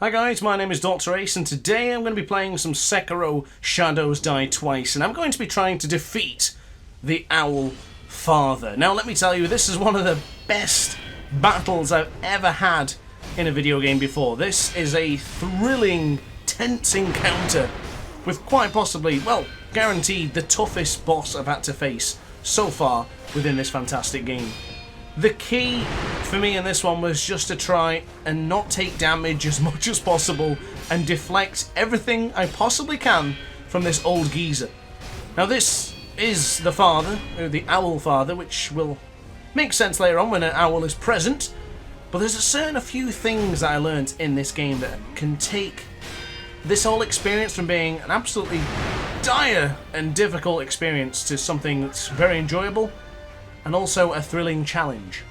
Hi guys, my name is DrAce and today I'm going to be playing some Sekiro Shadows Die Twice, and I'm going to be trying to defeat the Owl Father. Now let me tell you, this is one of the best battles I've ever had in a video game before. This is a thrilling, tense encounter with quite possibly, well, guaranteed the toughest boss I've had to face so far within this fantastic game. The key for me in this one was just to try and not take damage as much as possible and deflect everything I possibly can from this old geezer. Now this is the father, or the Owl Father, which will make sense later on when an owl is present, but there's a few things that I learned in this game that can take this whole experience from being an absolutely dire and difficult experience to something that's very enjoyable and also a thrilling challenge.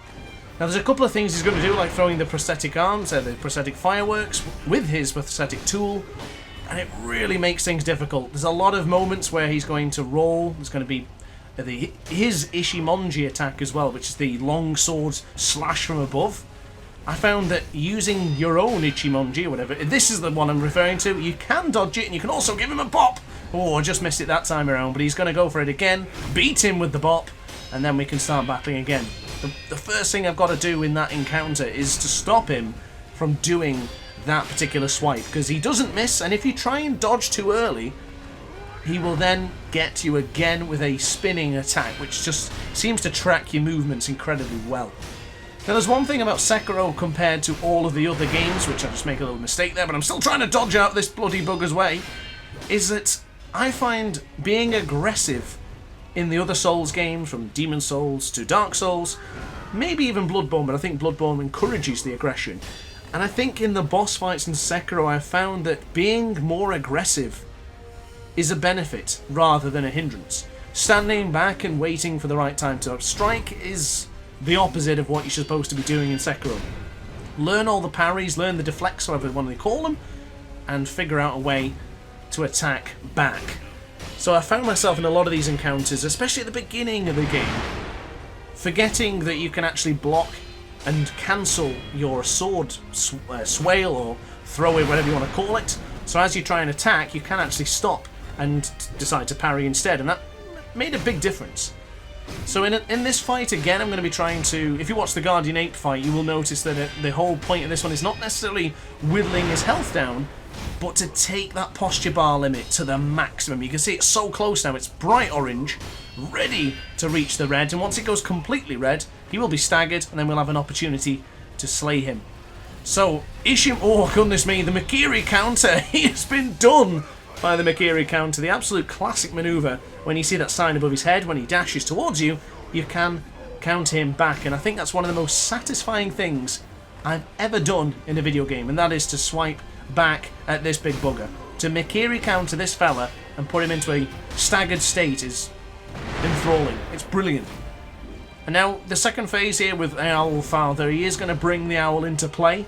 Now there's a couple of things he's going to do, like throwing the prosthetic arms, the prosthetic fireworks with his prosthetic tool, and it really makes things difficult. There's a lot of moments where he's going to roll. There's going to be his Ishimonji attack as well, which is the long sword slash from above. I found that using your own Ichimonji or whatever, this is the one I'm referring to, you can dodge it and you can also give him a bop. Oh, I just missed it that time around, but he's going to go for it again, beat him with the bop, and then we can start battling again. The first thing I've got to do in that encounter is to stop him from doing that particular swipe, because he doesn't miss, and if you try and dodge too early, he will then get you again with a spinning attack, which just seems to track your movements incredibly well. Now there's one thing about Sekiro compared to all of the other games, which I just make a little mistake there, but I'm still trying to dodge out this bloody bugger's way, is that I find being aggressive in the other Souls games, from Demon Souls to Dark Souls, maybe even Bloodborne, but I think Bloodborne encourages the aggression. And I think in the boss fights in Sekiro, I found that being more aggressive is a benefit rather than a hindrance. Standing back and waiting for the right time to strike is the opposite of what you're supposed to be doing in Sekiro. Learn all the parries, learn the deflects, whatever you want to call them, and figure out a way to attack back. So I found myself in a lot of these encounters, especially at the beginning of the game, forgetting that you can actually block and cancel your sword swale or throw it, whatever you want to call it. So as you try and attack, you can actually stop and decide to parry instead, and that made a big difference. So in this fight, again, I'm going to be trying to... If you watch the Guardian Ape fight, you will notice that the whole point of this one is not necessarily whittling his health down, but to take that posture bar limit to the maximum. You can see it's so close now, it's bright orange, ready to reach the red, and once it goes completely red, he will be staggered, and then we'll have an opportunity to slay him. So, oh goodness me, the Mikiri counter, he has been done by the Mikiri counter, the absolute classic maneuver. When you see that sign above his head, when he dashes towards you, you can counter him back, and I think that's one of the most satisfying things I've ever done in a video game, and that is to swipe back at this big bugger. To Mikiri counter this fella and put him into a staggered state is enthralling. It's brilliant. And now the second phase here with Owl Father, he is going to bring the owl into play,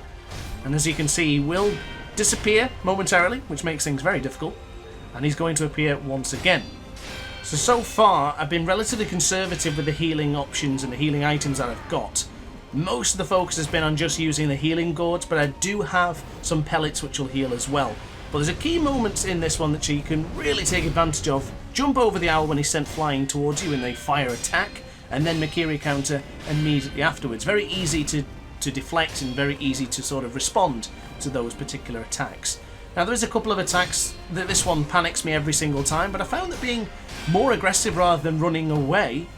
and as you can see, he will disappear momentarily, which makes things very difficult, and he's going to appear once again. So far I've been relatively conservative with the healing options and the healing items that I've got. Most of the focus has been on just using the healing gourds, but I do have some pellets which will heal as well. But there's a key moment in this one that you can really take advantage of. Jump over the owl when he's sent flying towards you in the fire attack, and then Mikiri counter immediately afterwards. Very easy to deflect and very easy to sort of respond to those particular attacks. Now there is a couple of attacks that this one panics me every single time, but I found that being more aggressive rather than running away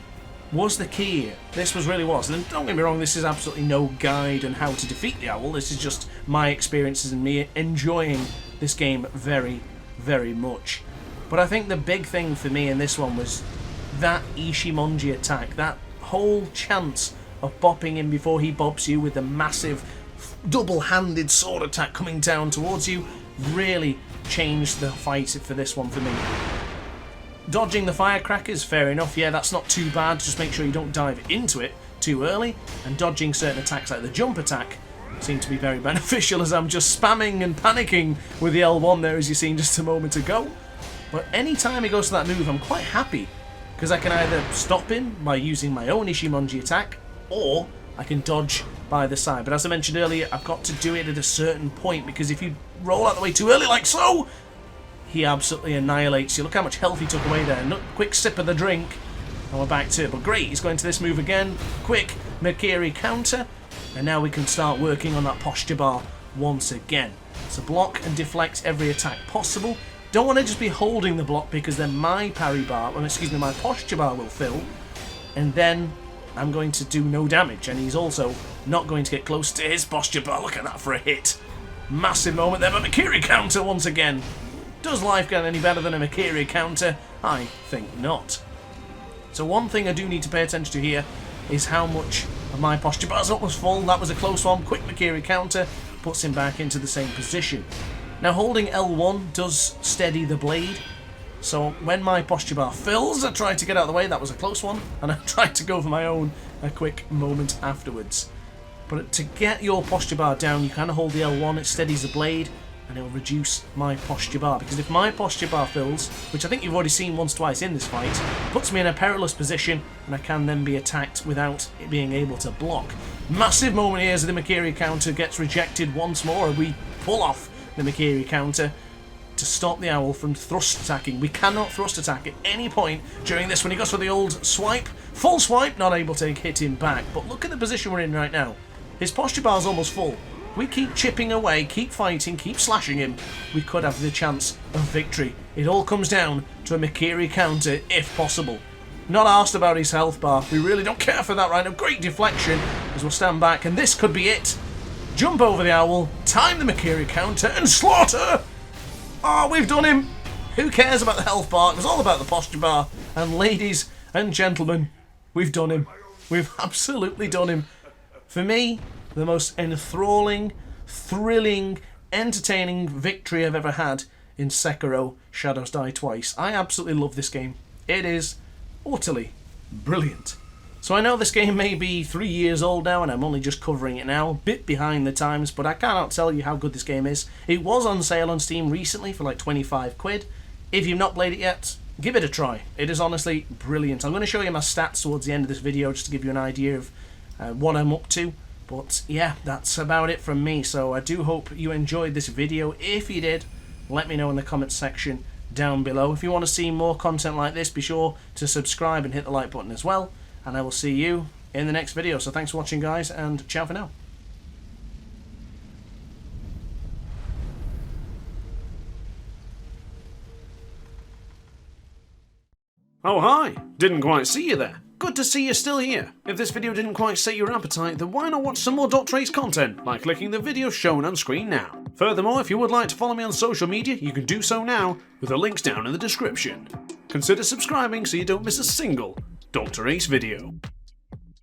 was the key here. This really was. And don't get me wrong, this is absolutely no guide on how to defeat the owl. This is just my experiences and me enjoying this game very, very much. But I think the big thing for me in this one was that Ishimonji attack. That whole chance of bopping him before he bops you with the massive double-handed sword attack coming down towards you really changed the fight for this one for me. Dodging the firecrackers, fair enough, yeah, that's not too bad, just make sure you don't dive into it too early, and dodging certain attacks like the jump attack seem to be very beneficial, as I'm just spamming and panicking with the L1 there, as you've seen just a moment ago. But any time he goes to that move, I'm quite happy, because I can either stop him by using my own Ishimonji attack, or I can dodge by the side. But as I mentioned earlier, I've got to do it at a certain point, because if you roll out the way too early like so, he absolutely annihilates you. Look how much health he took away there. Quick sip of the drink, and we're back to it. But great, he's going to this move again. Quick Mikiri counter, and now we can start working on that posture bar once again. So block and deflect every attack possible. Don't want to just be holding the block, because then my parry bar, my posture bar will fill, and then I'm going to do no damage, and he's also not going to get close to his posture bar. Look at that for a hit. Massive moment there, but Mikiri counter once again. Does life get any better than a Mikiri counter? I think not. So one thing I do need to pay attention to here is how much of my posture bar is almost full. That was a close one. Quick Mikiri counter puts him back into the same position. Now holding L1 does steady the blade, so when my posture bar fills, I tried to get out of the way. That was a close one, and I tried to go for my own a quick moment afterwards. But to get your posture bar down, you kind of hold the L1, it steadies the blade, and it'll reduce my posture bar. Because if my posture bar fills, which I think you've already seen once, twice in this fight, puts me in a perilous position, and I can then be attacked without it being able to block. Massive moment here as the Mikiri counter gets rejected once more, and we pull off the Mikiri counter to stop the owl from thrust attacking. We cannot thrust attack at any point during this. When he goes for the old swipe, full swipe, not able to hit him back. But look at the position we're in right now. His posture bar is almost full. We keep chipping away, keep fighting, keep slashing him. We could have the chance of victory. It all comes down to a Mikiri counter, if possible. Not asked about his health bar. We really don't care for that right now. Great deflection as we'll stand back, and this could be it. Jump over the owl, time the Mikiri counter, and slaughter! Oh, we've done him! Who cares about the health bar? It was all about the posture bar. And ladies and gentlemen, we've done him. We've absolutely done him. For me, the most enthralling, thrilling, entertaining victory I've ever had in Sekiro Shadows Die Twice. I absolutely love this game. It is utterly brilliant. So I know this game may be 3 years old now, and I'm only just covering it now, a bit behind the times, but I cannot tell you how good this game is. It was on sale on Steam recently for like 25 quid. If you've not played it yet, give it a try. It is honestly brilliant. I'm going to show you my stats towards the end of this video just to give you an idea of what I'm up to. But yeah, that's about it from me. So I do hope you enjoyed this video. If you did, let me know in the comments section down below. If you want to see more content like this, be sure to subscribe and hit the like button as well. And I will see you in the next video. So thanks for watching, guys, and ciao for now. Oh, hi! Didn't quite see you there. Good to see you're still here. If this video didn't quite set your appetite, then why not watch some more DrAce content by clicking the video shown on screen now. Furthermore, if you would like to follow me on social media, you can do so now with the links down in the description. Consider subscribing so you don't miss a single DrAce video.